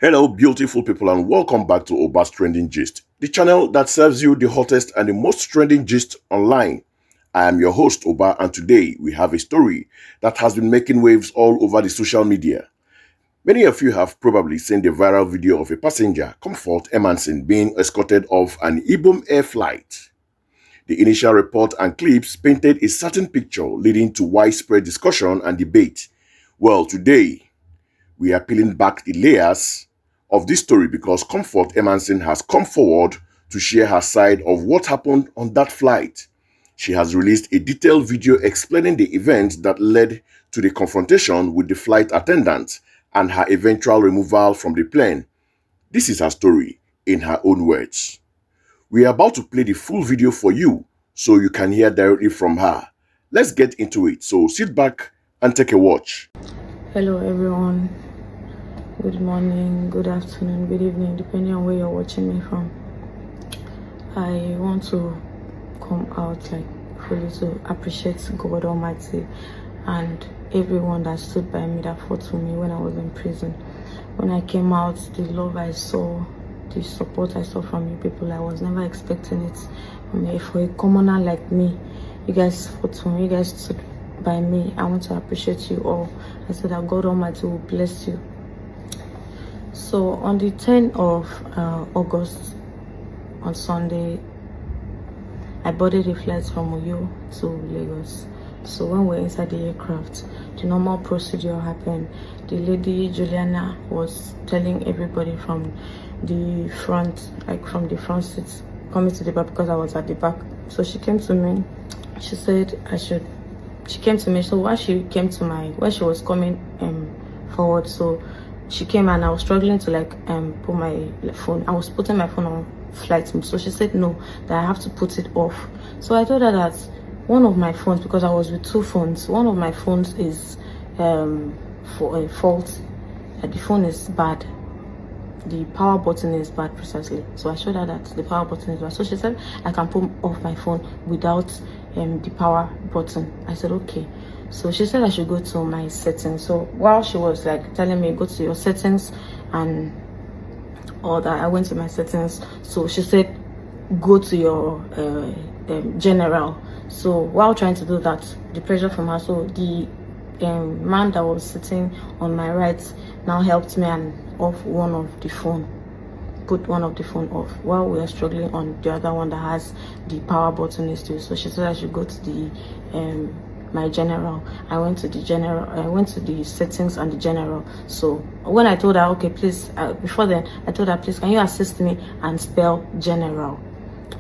Hello, beautiful people, and welcome back to Oba's Trending Gist, the channel that serves you the hottest and the most trending gist online. I am your host, Oba, and today we have a story that has been making waves all over the social media. Many of you have probably seen the viral video of a passenger, Comfort Emmanson, being escorted off an Ibom Air flight. The initial report and clips painted a certain picture, leading to widespread discussion and debate. Well, today we are peeling back the layers of this story because Comfort Emmanson has come forward to share her side of what happened on that flight. She has released a detailed video explaining the events that led to the confrontation with the flight attendant and her eventual removal from the plane. This is her story in her own words. We are about to play the full video for you so you can hear directly from her. Let's get into it, so sit back and take a watch. Hello everyone, good morning, good afternoon, good evening, depending on where you're watching me from. I want to come out fully to appreciate God Almighty and everyone that stood by me, that fought for me when I was in prison. When I came out, the love I saw, the support I saw from you people, I was never expecting it. I mean, for a commoner like me, you guys fought for me, you guys stood by me. I want to appreciate you all. I said that God Almighty will bless you. So on the 10th of August, on Sunday, I boarded a flight from Uyo to Lagos. So when we're inside the aircraft, the normal procedure happened. The lady Juliana was telling everybody from the front, from the front seats, coming to the back because I was at the back. So she came to me. She said she came to me. So when she was coming forward, so she came and I was struggling to put my phone. I was putting my phone on flight mode. So she said no, that I have to put it off. So I told her that one of my phones, because I was with two phones, one of my phones is for a fault. The phone is bad. The power button is bad, precisely. So I showed her that the power button is bad. So she said I can put off my phone without the power button. I said okay. So she said I should go to my settings. So while she was telling me go to your settings and all that, I went to my settings. So she said go to your general. So while trying to do that, the pressure from her, so the man that was sitting on my right now helped me and off one of the phone, put one of the phone off while we were struggling on the other one that has the power button is still. So she said I should go to the my general. I went to the general. I went to the settings and the general. So when I told her okay, please, before then I told her, please, can you assist me and spell general?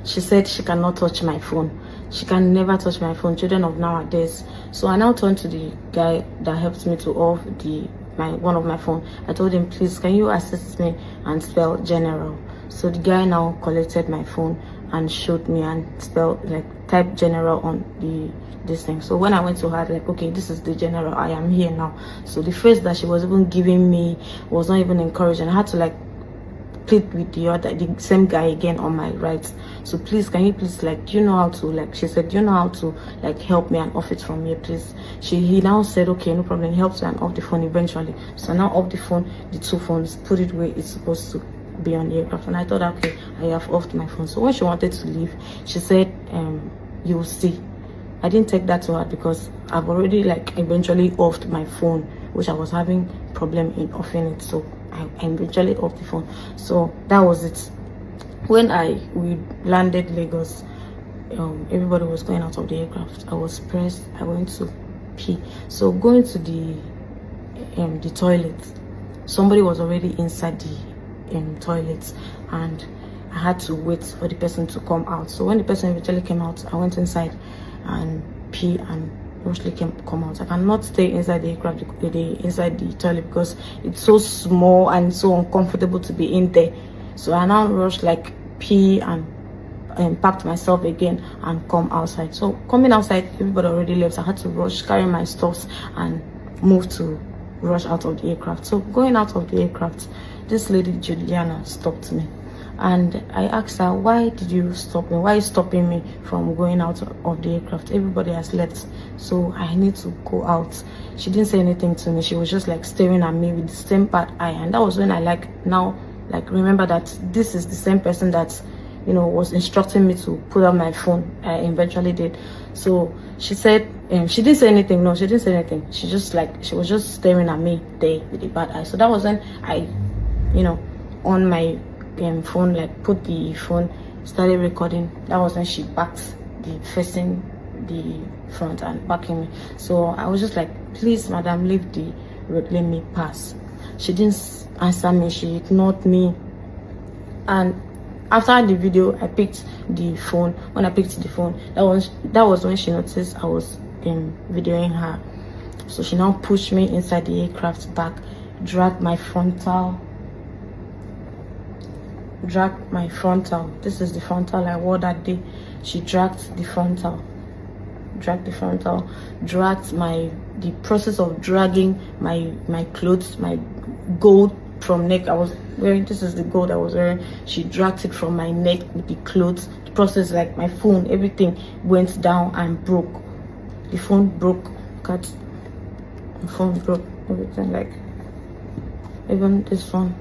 She said she cannot touch my phone. She can never touch my phone. Children of nowadays. So I now turned to the guy that helped me to off one of my phone. I told him, please, can you assist me and spell general? So the guy now collected my phone and showed me and spelled type general on this thing. So when I went to her, okay, this is the general, I am here now. So the phrase that she was even giving me was not even encouraging. I had to plead with the same guy again on my right. So please, can you please do you know how to she said, do you know how to help me and off it from here, please? He now said okay, no problem. He helped me and off the phone eventually. So now off the phone, the two phones, put it where it's supposed to be on the aircraft. And I thought okay, I have offed my phone. So when she wanted to leave, she said you will see. I didn't take that to heart because I've already eventually offed my phone, which I was having problem in offing it. So I eventually off the phone. So that was it. When we landed Lagos, everybody was going out of the aircraft. I was pressed. I went to pee. So going to the toilet, somebody was already inside the toilet, and I had to wait for the person to come out. So when the person eventually came out, I went inside and pee and mostly come out. I cannot stay inside the aircraft, inside the toilet, because it's so small and so uncomfortable to be in there. So I now rushed pee and packed myself again and come outside. So coming outside, everybody already left. I had to rush, carry my stuffs and rush out of the aircraft. So going out of the aircraft, this lady Juliana stopped me And I asked her, why did you stop me? Why are you stopping me from going out of the aircraft? Everybody has left, so I need to go out. She didn't say anything to me. She was just like staring at me with the same bad eye. And that was when I remember that this is the same person that, you know, was instructing me to put on my phone. I eventually did. So she said, she didn't say anything. No, she didn't say anything. She was just staring at me there with the bad eye. So that was when I, you know, on my phone, like put the phone, started recording. That was when she backed facing the front and backing me. So I was just like, please madam, leave the road, let me pass. She didn't answer me. She ignored me. And after the video, I picked the phone. When I picked the phone, that was when she noticed I was videoing her. So she now pushed me inside the aircraft back, dragged my frontal. This is the frontal I wore that day. She dragged the frontal, the process of dragging my clothes, my gold from neck I was wearing. This is the gold I was wearing. She dragged it from my neck with the clothes. The process, like my phone, everything went down and broke. The phone broke. Cut. The phone broke. Everything, like even this phone.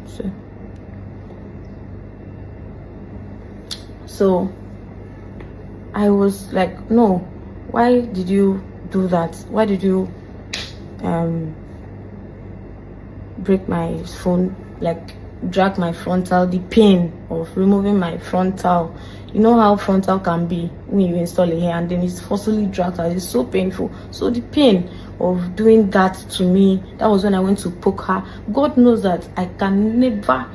So I was like, no, why did you do that? Why did you break my phone, like drag my frontal? The pain of removing my frontal, you know how frontal can be when you install a hair and then it's forcibly dragged out. It's so painful. So the pain of doing that to me, that was when I went to poke her. God knows that I can never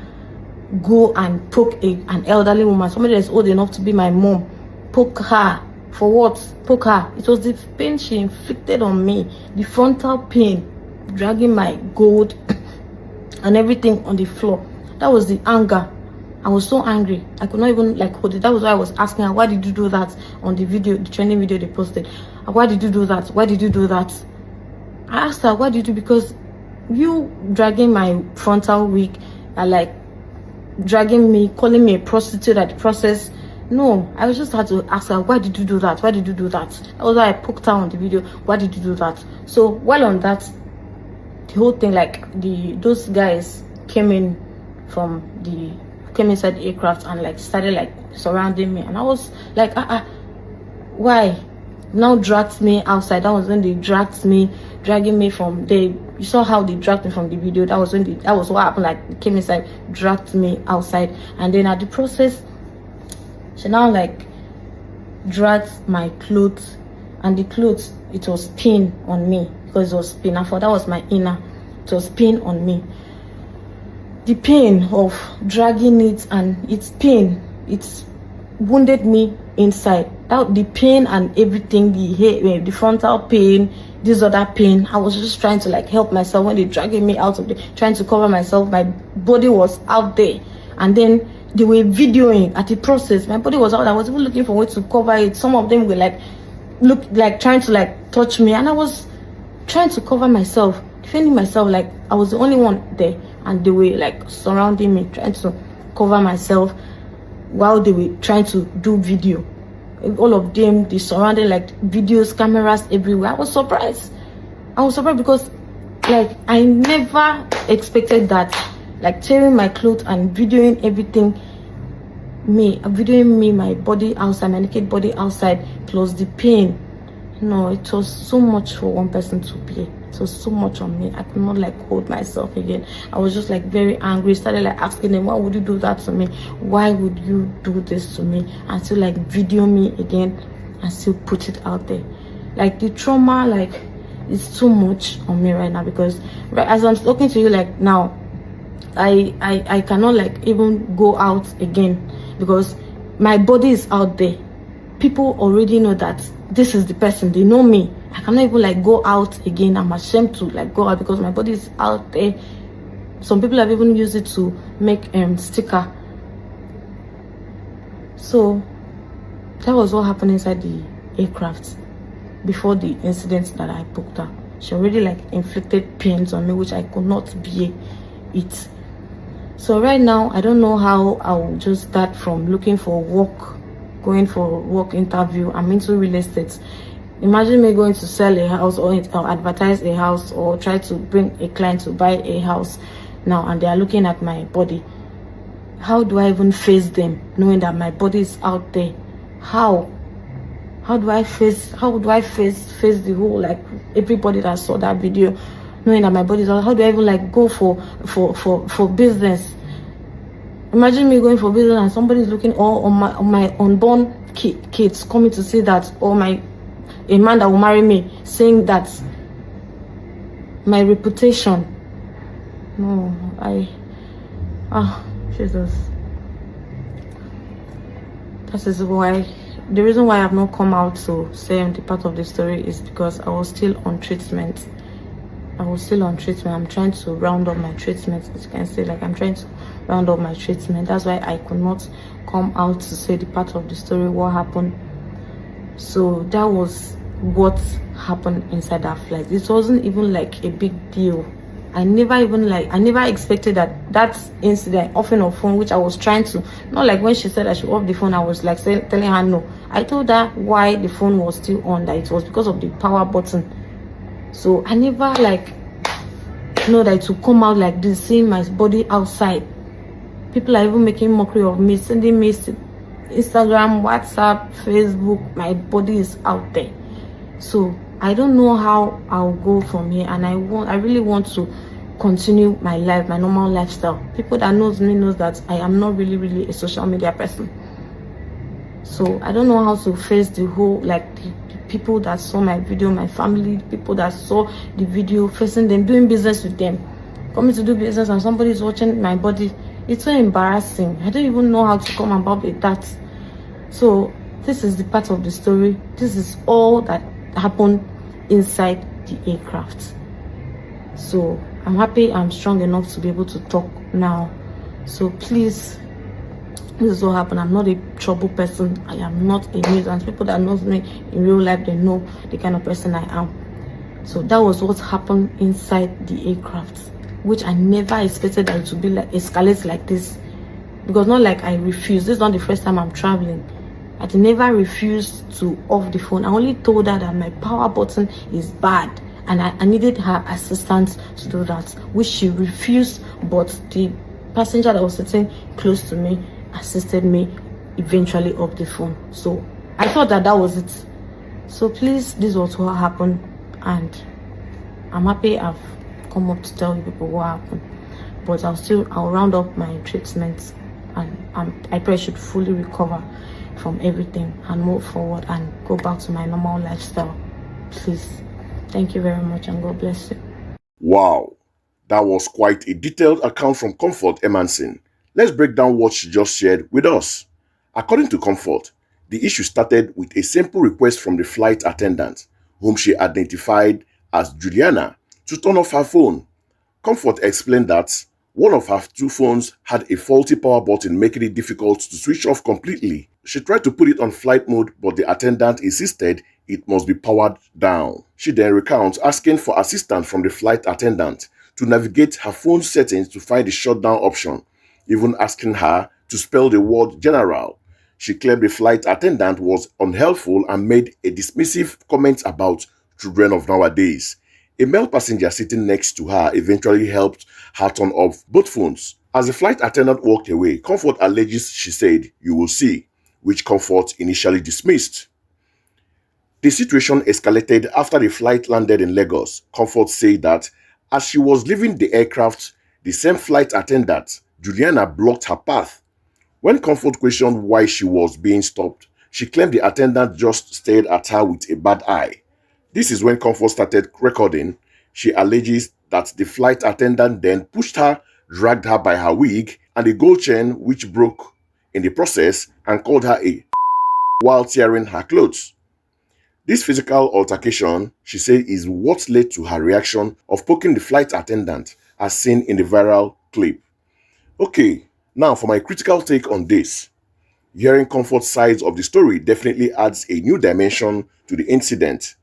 go and poke an elderly woman, somebody that's old enough to be my mom. Poke her for what? Poke her. It was the pain she inflicted on me, the frontal pain, dragging my gold and everything on the floor. That was the anger. I was so angry. I could not even like hold it. That was why I was asking her, why did you do that on the video, the trending video they posted? Why did you do that? Why did you do that? I asked her, why did you? Because you dragging my frontal wig and like dragging me, calling me a prostitute at the process. No, I just had to ask her, why did you do that? Why did you do that? That was why I poked her on the video. Why did you do that? So while on that, the whole thing, like those guys came inside the aircraft and like started like surrounding me, and I was like, why? Now dragged me outside. That was when they dragging me from there. You saw how they dragged me from the video. That was what happened. Like they came inside, dragged me outside, and then at the process, she now like dragged my clothes, and the clothes, it was pin on me because it was pin. I thought that was my inner. It was pin on me. The pain of dragging it and its pain, it's wounded me inside. That the pain and everything, the hair, the frontal pain, this other pain. I was just trying to like help myself when they dragging me out of the, trying to cover myself. My body was out there, and then they were videoing at the process. My body was out. I was even looking for a way to cover it. Some of them were like trying to like touch me, and I was trying to cover myself, defending myself. Like I was the only one there, and they were like surrounding me, trying to cover myself while they were trying to do video. All of them, they surrounded, like videos, cameras everywhere. I was surprised because like I never expected that. Like tearing my clothes and videoing everything, videoing me, my body outside, my naked body outside, plus the pain. No, it was so much for one person to bear. It was so much on me. I could not like hold myself again. I was just like very angry. Started like asking them, why would you do that to me? Why would you do this to me? And still like video me again and still put it out there. Like the trauma, like it's too much on me right now, because right as I'm talking to you like now, I cannot like even go out again because my body is out there. People already know that this is the person. They know me. I cannot even like go out again. I'm ashamed to like go out because my body is out there. Some people have even used it to make sticker. So that was what happened inside the aircraft before the incident that I booked her. She already like inflicted pains on me, which I could not bear it. So right now, I don't know how I'll just start from looking for work, going for work interview. I'm into real estate. Imagine me going to sell a house or advertise a house or try to bring a client to buy a house now, and they are looking at my body. How do I even face them knowing that my body is out there? How? How do I face the whole, like, everybody that saw that video knowing that my body is out? How do I even like go for business? Imagine me going for business and somebody is looking all on my unborn kids coming to see that, or a man that will marry me saying that my reputation. No, Jesus. That is why, the reason why I have not come out to say the part of the story is because I was still on treatment. I'm trying to round up my treatment. As you can see, like, I'm trying to round up my treatment. That's why I could not come out to say the part of the story, what happened. So that was what happened inside that flight. It wasn't even like a big deal. I never expected that incident, offing her phone, which I was trying to, not like when she said I should off the phone, I was like telling her no. I told her why the phone was still on, that it was because of the power button. So I never know that it would come out like this, seeing my body outside. People are even making mockery of me, sending me Instagram, WhatsApp, Facebook. My body is out there. So I don't know how I'll go from here, and I really want to continue my life, my normal lifestyle. People that knows me knows that I am not really a social media person. So I don't know how to face the whole, like, the people that saw my video, my family, the people that saw the video, facing them, doing business with them, coming to do business, and somebody is watching my body. It's so embarrassing. I don't even know how to come about with that. So this is the part of the story. This is all that happened inside the aircraft. So I'm happy I'm strong enough to be able to talk now. So please, this is what happened. I'm not a trouble person. I am not a nuisance. People that knows me in real life, they know the kind of person I am. So that was what happened inside the aircraft, which I never expected that it would be like escalate like this. Because not like I refused. This is not the first time I'm traveling. I never refused to off the phone. I only told her that my power button is bad, and I needed her assistance to do that, which she refused. But the passenger that was sitting close to me assisted me eventually off the phone. So I thought that was it. So please, this was what happened, and I'm happy I've come up to tell you people what happened. But I'll round up my treatments, and I pray I should fully recover from everything and move forward and go back to my normal lifestyle. Please. Thank you very much, and God bless you. Wow, that was quite a detailed account from Comfort Emmanson. Let's break down what she just shared with us. According to Comfort, the issue started with a simple request from the flight attendant, whom she identified as Juliana, to turn off her phone. Comfort explained that one of her two phones had a faulty power button, making it difficult to switch off completely. She tried to put it on flight mode, but the attendant insisted it must be powered down. She then recounts asking for assistance from the flight attendant to navigate her phone settings to find the shutdown option, even asking her to spell the word general. She claimed the flight attendant was unhelpful and made a dismissive comment about children of nowadays. A male passenger sitting next to her eventually helped her turn off both phones. As the flight attendant walked away, Comfort alleges she said, "You will see," which Comfort initially dismissed. The situation escalated after the flight landed in Lagos. Comfort said that as she was leaving the aircraft, the same flight attendant, Juliana, blocked her path. When Comfort questioned why she was being stopped, she claimed the attendant just stared at her with a bad eye. This is when Comfort started recording. She alleges that the flight attendant then pushed her, dragged her by her wig and a gold chain, which broke in the process, and called her a while tearing her clothes. This physical altercation, she said, is what led to her reaction of poking the flight attendant, as seen in the viral clip. Okay, now for my critical take on this. Hearing Comfort's sides of the story definitely adds a new dimension to the incident.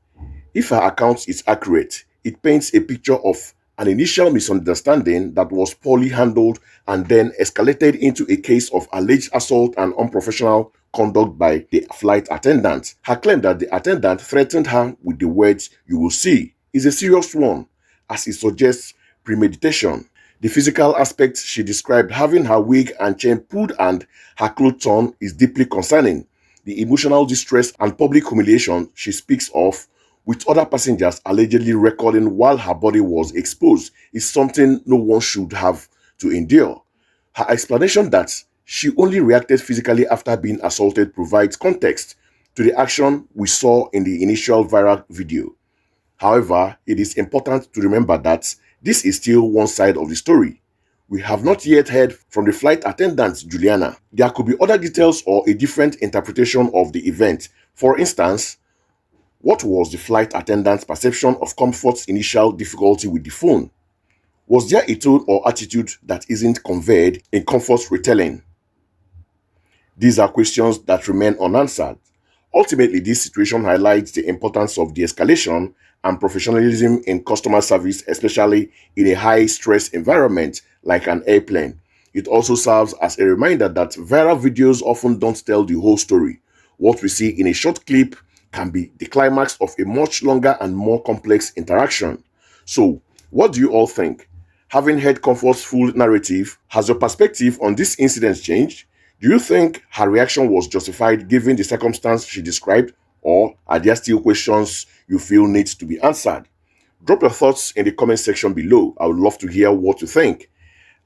If her account is accurate, it paints a picture of an initial misunderstanding that was poorly handled and then escalated into a case of alleged assault and unprofessional conduct by the flight attendant. Her claim that the attendant threatened her with the words, "You will see," is a serious one, as it suggests premeditation. The physical aspects she described, having her wig and chain pulled and her clothes torn, is deeply concerning. The emotional distress and public humiliation she speaks of, with other passengers allegedly recording while her body was exposed, is something no one should have to endure. Her explanation that she only reacted physically after being assaulted provides context to the action we saw in the initial viral video. However, it is important to remember that this is still one side of the story. We have not yet heard from the flight attendant, Juliana. There could be other details or a different interpretation of the event. For instance, what was the flight attendant's perception of Comfort's initial difficulty with the phone? Was there a tone or attitude that isn't conveyed in Comfort's retelling? These are questions that remain unanswered. Ultimately, this situation highlights the importance of de-escalation and professionalism in customer service, especially in a high-stress environment like an airplane. It also serves as a reminder that viral videos often don't tell the whole story. What we see in a short clip can be the climax of a much longer and more complex interaction. So, what do you all think? Having heard Comfort's full narrative, has your perspective on this incident changed? Do you think her reaction was justified given the circumstance she described, or are there still questions you feel needs to be answered? Drop your thoughts in the comment section below. I would love to hear what you think.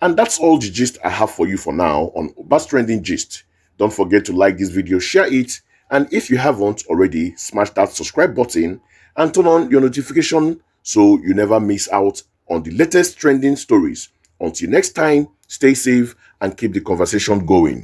And that's all the gist I have for you for now on Oba's Trending Gist. Don't forget to like this video, share it, and if you haven't already, smash that subscribe button and turn on your notification so you never miss out on the latest trending stories. Until next time, stay safe and keep the conversation going.